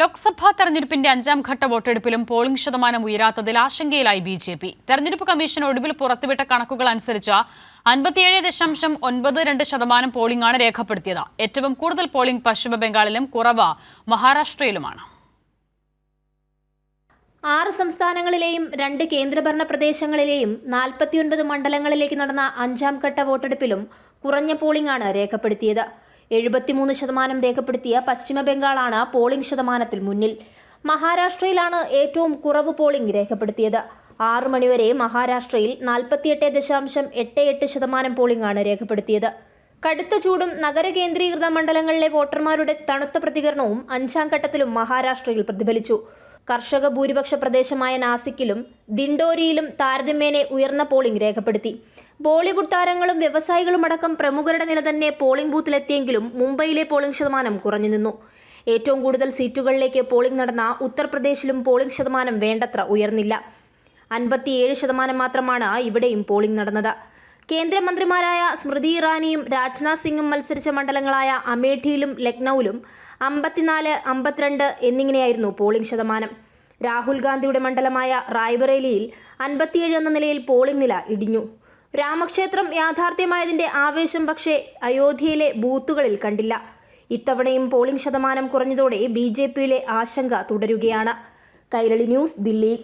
ലോക്സഭാ തെരഞ്ഞെടുപ്പിന്റെ 5ാം ഘട്ട വോട്ടെടുപ്പിലും പോളിംഗ് ശതമാനം ഉയരാത്തതിൽ ആശങ്കയിലായി ബിജെപി. തെരഞ്ഞെടുപ്പ് കമ്മീഷൻ ഒടുവിൽ പുറത്തുവിട്ട കണക്കുകൾ അനുസരിച്ച് 57.92% പോളിംഗാണ് രേഖപ്പെടുത്തിയത്. ഏറ്റവും കൂടുതൽ പോളിംഗ് പശ്ചിമ ബംഗാളിലും കുറവ് മഹാരാഷ്ട്രയിലുമാണ്. 6 സംസ്ഥാനങ്ങളിലെയും 2 കേന്ദ്രഭരണ പ്രദേശങ്ങളിലെയും 49 മണ്ഡലങ്ങളിലേക്ക് നടന്ന 5ാം ഘട്ട വോട്ടെടുപ്പിലും കുറഞ്ഞ പോളിംഗാണ് രേഖപ്പെടുത്തിയത്. 73% രേഖപ്പെടുത്തിയ പശ്ചിമ ബംഗാളാണ് പോളിംഗ് ശതമാനത്തിൽ മുന്നിൽ. മഹാരാഷ്ട്രയിലാണ് ഏറ്റവും കുറവ് പോളിംഗ് രേഖപ്പെടുത്തിയത്. 6 മണിവരെ മഹാരാഷ്ട്രയിൽ 48.88% പോളിംഗാണ് രേഖപ്പെടുത്തിയത്. കടുത്ത ചൂടും നഗര കേന്ദ്രീകൃത മണ്ഡലങ്ങളിലെ വോട്ടർമാരുടെ തണുത്ത പ്രതികരണവും 5ാം ഘട്ടത്തിലും മഹാരാഷ്ട്രയിൽ പ്രതിഫലിച്ചു. കർഷക ഭൂരിപക്ഷ പ്രദേശമായ നാസിക്കിലും ദിൻഡോരിയിലും താരതമ്യേന ഉയർന്ന പോളിംഗ് രേഖപ്പെടുത്തി. ബോളിവുഡ് താരങ്ങളും വ്യവസായികളുമടക്കം പ്രമുഖരുടെ നില തന്നെ പോളിംഗ് ബൂത്തിലെത്തിയെങ്കിലും മുംബൈയിലെ പോളിംഗ് ശതമാനം കുറഞ്ഞു നിന്നു. ഏറ്റവും കൂടുതൽ സീറ്റുകളിലേക്ക് പോളിംഗ് നടന്ന ഉത്തർപ്രദേശിലും പോളിംഗ് ശതമാനം വേണ്ടത്ര ഉയർന്നില്ല. 57% മാത്രമാണ് ഇവിടെയും പോളിംഗ് നടന്നത്. കേന്ദ്രമന്ത്രിമാരായ സ്മൃതി ഇറാനിയും രാജ്നാഥ് സിംഗും മത്സരിച്ച മണ്ഡലങ്ങളായ അമേഠിയിലും ലക്നൌവിലും 54, 52 എന്നിങ്ങനെയായിരുന്നു പോളിംഗ് ശതമാനം. രാഹുൽ ഗാന്ധിയുടെ മണ്ഡലമായ റായ്ബറേലിയിൽ 57 എന്ന നിലയിൽ പോളിംഗ് നില ഇടിഞ്ഞു. രാമക്ഷേത്രം യാഥാർത്ഥ്യമായതിന്റെ ആവേശം പക്ഷേ അയോധ്യയിലെ ബൂത്തുകളിൽ കണ്ടില്ല. ഇത്തവണയും പോളിംഗ് ശതമാനം കുറഞ്ഞതോടെ ബിജെപിയിലെ ആശങ്ക തുടരുകയാണ്. കൈരളി ന്യൂസ്, ദില്ലി.